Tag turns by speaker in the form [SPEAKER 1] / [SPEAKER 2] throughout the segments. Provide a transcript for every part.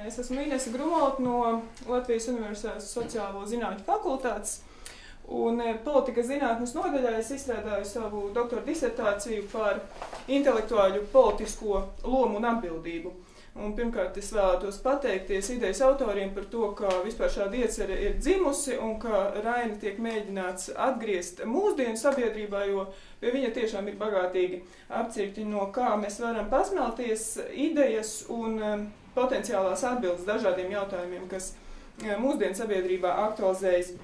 [SPEAKER 1] Es esmu Inese Grumolta no Latvijas Universitātes sociālo zinātņu fakultātes. Un politikas zinātnes nodaļā es izstrādāju savu doktora disertāciju par intelektuāļu politisko lomu un atbildību. Un pirmkārt es vēlētos pateikties idejas autoriem par to, ka vispār šāda iecerē ir dzimusi un ka Raini tiek mēģināts atgriezt mūsdienu sabiedrībā, jo pie viņa tiešām ir bagātīgi apcirkļi, no kā mēs varam pasmelties idejas un potenciālās atbildes dažādiem jautājumiem, kas mūsdienu sabiedrībā aktualizējas.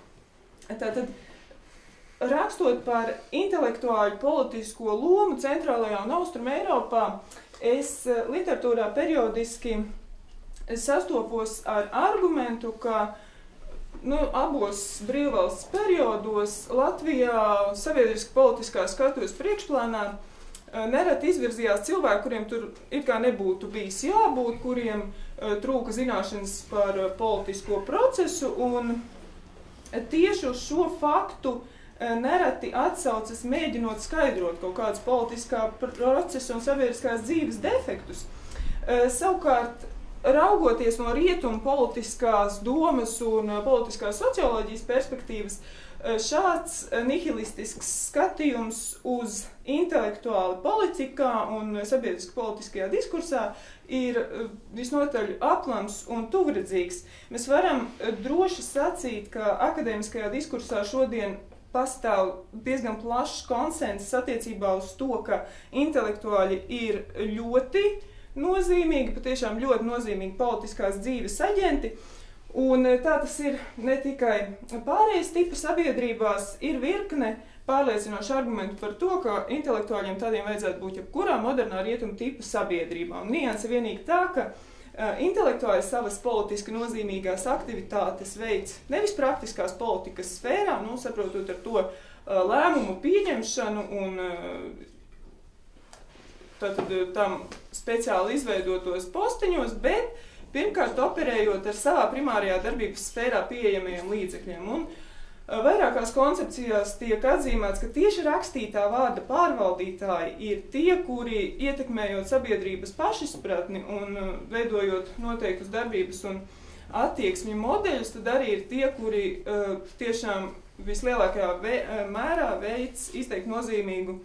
[SPEAKER 1] Tātad, rakstot par intelektuāļu politisko lomu centrālajā un austrum Eiropā, es literatūrā periodiski sastopos ar argumentu, ka abos brīvvalsts periodos Latvijā sabiedriski politiskā skatuves priekšplānā nereti izvirzījās cilvēki, kuriem tur it kā nebūtu bijis jābūt, kuriem trūka zināšanas par politisko procesu, un tieši uz šo faktu nereti atsaucas mēģinot skaidrot kaut kādus politiskā procesa un sabiedriskās dzīves defektus. Savukārt, raugoties no rietumu politiskās domas un politiskās socioloģijas perspektīvas, šāds nihilistisks skatījums uz intelektuāli politikā un sabiedriski politiskajā diskursā ir visnotaļ aplams un tuvredzīgs. Mēs varam droši sacīt, ka akadēmiskajā diskursā šodien pastāv diezgan plašs konsensus attiecībā uz to, ka intelektuāļi ir ļoti nozīmīgi, patiešām ļoti nozīmīgi politiskās dzīves aģenti. Un tā tas ir ne tikai pārējais tipa sabiedrībās, ir virkne pārliecinoši argumenti par to, ka intelektuāļiem tādiem vajadzētu būt jebkurā modernā rietuma tipa sabiedrībā. Un nianse vienīgi tā, ka intelektuāļi savas politiski nozīmīgās aktivitātes veids nevis praktiskās politikas sfērā, saprotot ar to lēmumu pieņemšanu un tātad tam speciāli izveidotos posteņos, bet pirmkārt operējot ar savā primārajā darbības sfērā pieejamajiem līdzekļiem. Un vairākās koncepcijās tiek atzīmēts, ka tieši rakstītā vārda pārvaldītāji ir tie, kuri ietekmējot sabiedrības pašizpratni un veidojot noteiktus darbības un attieksmi modeļus, tad arī ir tie, kuri tiešām vislielākajā mērā veic izteikt nozīmīgu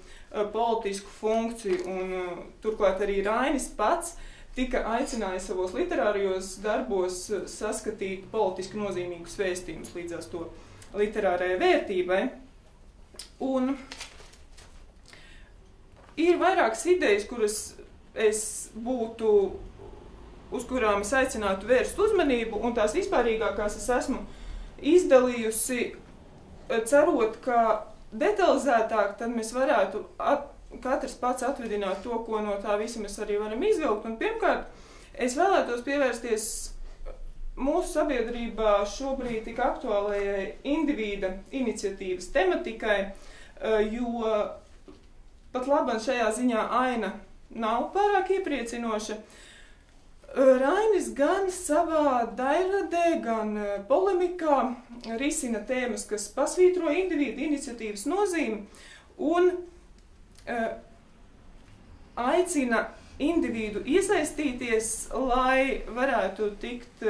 [SPEAKER 1] politisku funkciju. Un turklāt arī Rainis pats tika aicināja savos literārajos darbos saskatīt politiski nozīmīgus vēstījumus līdzās to literārajai vērtībai. Un ir vairākas idejas, kuras uz kurām es aicinātu vērst uzmanību, un tās vispārīgākās es esmu izdalījusi, cerot, ka detalizētāk tad mēs varētu katrs pats atvedināt to, ko no tā visa mēs arī varam izvilkt. Un pirmkārt, es vēlētos pievērsties mūsu sabiedrībā šobrīd tik aktuālajai individa iniciatīvas tematikai, jo pat labam šajā ziņā aina nav pārāk iepriecinoša. Rainis gan savā daļradē, gan polemikā risina tēmas, kas pasvītro individa iniciatīvas nozīmi un aicina individu iesaistīties, lai varētu tikt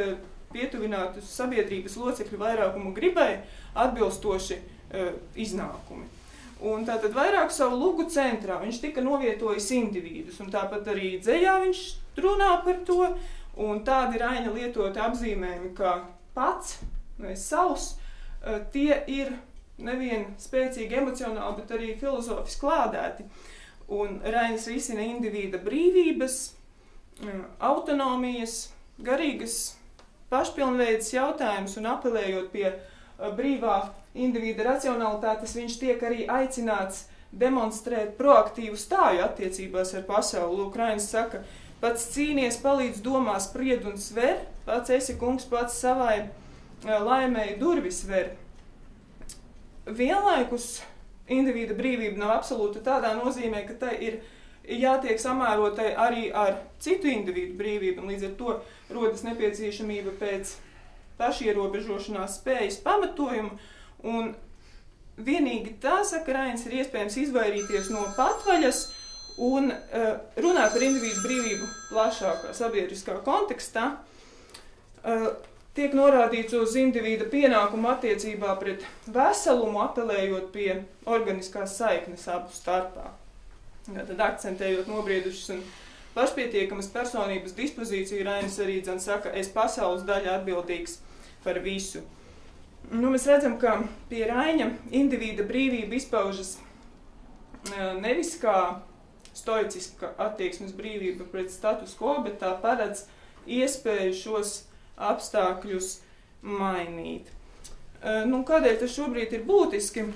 [SPEAKER 1] pietuvinātu sabiedrības locekļu vairākumu gribai atbilstoši iznākumi. Un tātad vairāk savu lugu centrā viņš tika novietojis individus, un tāpat arī dzejā viņš runā par to, un tādi Raina lietoti apzīmējumi kā pats, savs, tie ir nevien spēcīgi emocionāli, bet arī filozofiski klādēti. Un Rainis risina individa brīvības, autonomijas, garīgas pašpilnveides jautājumus un apelējot pie brīvā individa racionalitātes, viņš tiek arī aicināts demonstrēt proaktīvu stāju attiecībās ar pasauli. Lūk, Rainis saka, pats cīnies, palīdz domā, spried un sver, pats esi kungs, pats savai laimēji durvis ver. Vienlaikus individa brīvība nav absolūta tādā nozīmē, ka tai ir jātiek samērotai arī ar citu individu brīvību, un līdz ar to rodas nepieciešamība pēc pašierobežošanās spējas pamatojumu, un vienīgi tā, saka Rainis, ir iespējams izvairīties no patvaļas un runāt par individu brīvību plašākā sabiedriskā kontekstā. tiek norādīts uz individa pienākumu attiecībā pret veselumu, apelējot pie organiskās saiknes abu starpā. Tad akcentējot nobriedušas un pašpietiekamas personības dispozīciju, Rainis arī saka, es pasaules daļa atbildīgs par visu. Mēs redzam, ka pie Raina individa brīvība izpaužas nevis kā stoiciska attieksmes brīvība pret status quo, bet tā paredz iespēju šos apstākļus mainīt. Kādēļ tas šobrīd ir būtiski?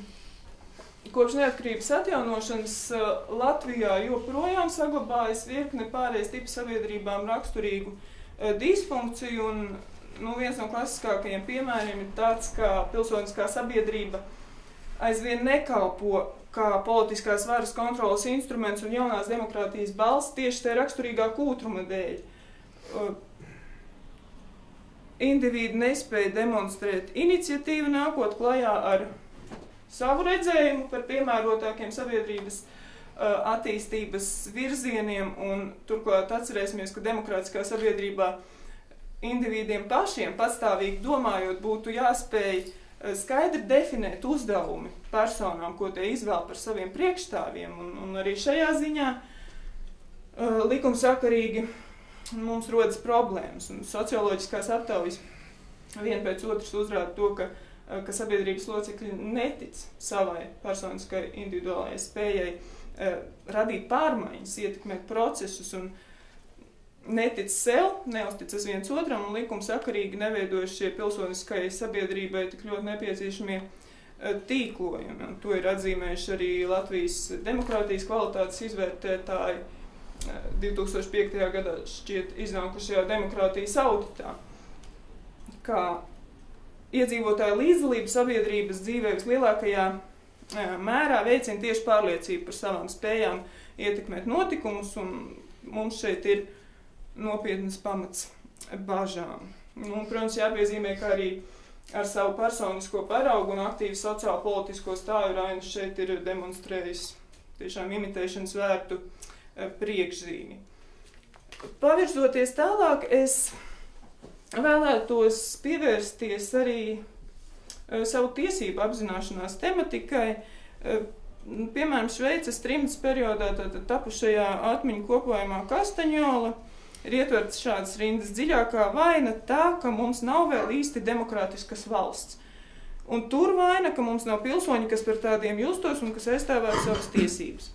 [SPEAKER 1] Kopš neatkarības atjaunošanas Latvijā joprojām saglabājas virkne pārējais tipu sabiedrībām raksturīgu disfunkciju, un viens no klasiskākajiem piemēriem ir tāds, ka pilsoniskā sabiedrība aizvien nekalpo kā politiskās varas kontrolas instruments un jaunās demokrātijas balss tieši te raksturīgā kūtruma dēļ. Indivīdi nespēja demonstrēt iniciatīvu, nākot klajā ar savu redzējumu par piemērotākiem sabiedrības attīstības virzieniem, un turklāt atcerēsimies, ka demokrātiskā sabiedrībā indivīdiem pašiem patstāvīgi domājot būtu jāspēj skaidri definēt uzdevumi personām, ko tie izvēl par saviem priekšstāviem, un arī šajā ziņā likumsakarīgi mums rodas problēmas, un socioloģiskās aptaujas vien pēc otras uzrāda to, ka sabiedrības locekļi netic savai personiskai individuālajai spējai radīt pārmaiņas, ietekmēt procesus un netic sev, neusticas viens otram un likumsakarīgi neveidojas šie pilsoniskai sabiedrībai tik ļoti nepieciešamie tīklojumi. Un to ir atzīmējuši arī Latvijas demokrātijas kvalitātes izvērtētāji 2005. Gadā šķiet iznākušajā demokrātijas auditā. Kā iedzīvotāju līdzdalība sabiedrības dzīvē vislielākajā mērā veicina tieši pārliecību par savām spējām ietekmēt notikumus, un mums šeit ir nopietnas pamats bažām. Protams, jāpiezīmē, ka arī ar savu personisko paraugu un aktīvu sociālo-politisko stāju Rainis šeit ir demonstrējis tiešām imitēšanas vērtu priekšzīmi. Pavirzoties tālāk, es vēlētos pievērsties arī savu tiesību apzināšanās tematikai. Piemēram, Šveices trimdas periodā tapušajā atmiņu kopojumā Kastaņola ir ietverts šādas rindas: dziļākā vaina tā, ka mums nav vēl īsti demokrātiskas valsts. Un tur vaina, ka mums nav pilsoņi, kas par tādiem justos un kas aizstāvētu savas tiesības.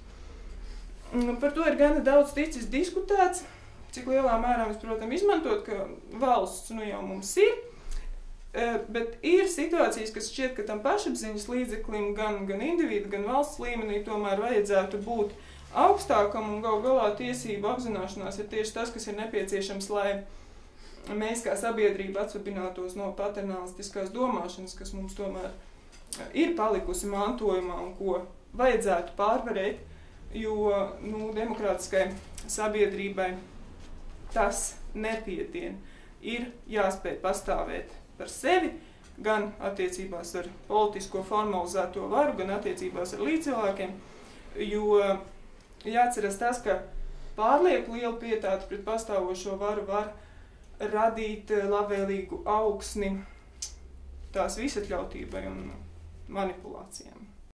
[SPEAKER 1] Par to ir gana daudz ticis diskutēts, cik lielā mērā mēs, protams, izmantot, ka valsts jau mums ir, bet ir situācijas, kas šķiet, ka tam pašapziņas līdzeklim gan individu, gan valsts līmenī tomēr vajadzētu būt augstākam, un gal galā tiesību apzināšanās ir tieši tas, kas ir nepieciešams, lai mēs kā sabiedrība atsvabinātos no paternalistiskās domāšanas, kas mums tomēr ir palikusi mantojumā un ko vajadzētu pārvarēt, jo demokrātiskai sabiedrībai tas nepietien. Ir jāspēj pastāvēt par sevi, gan attiecībās ar politisko formalizēto varu, gan attiecībās ar līdzcilvēkiem, jo jāatceras tas, ka pārlieku lielu pietātu pret pastāvošo varu var radīt labvēlīgu augsni tās visatļautībai un manipulācijām.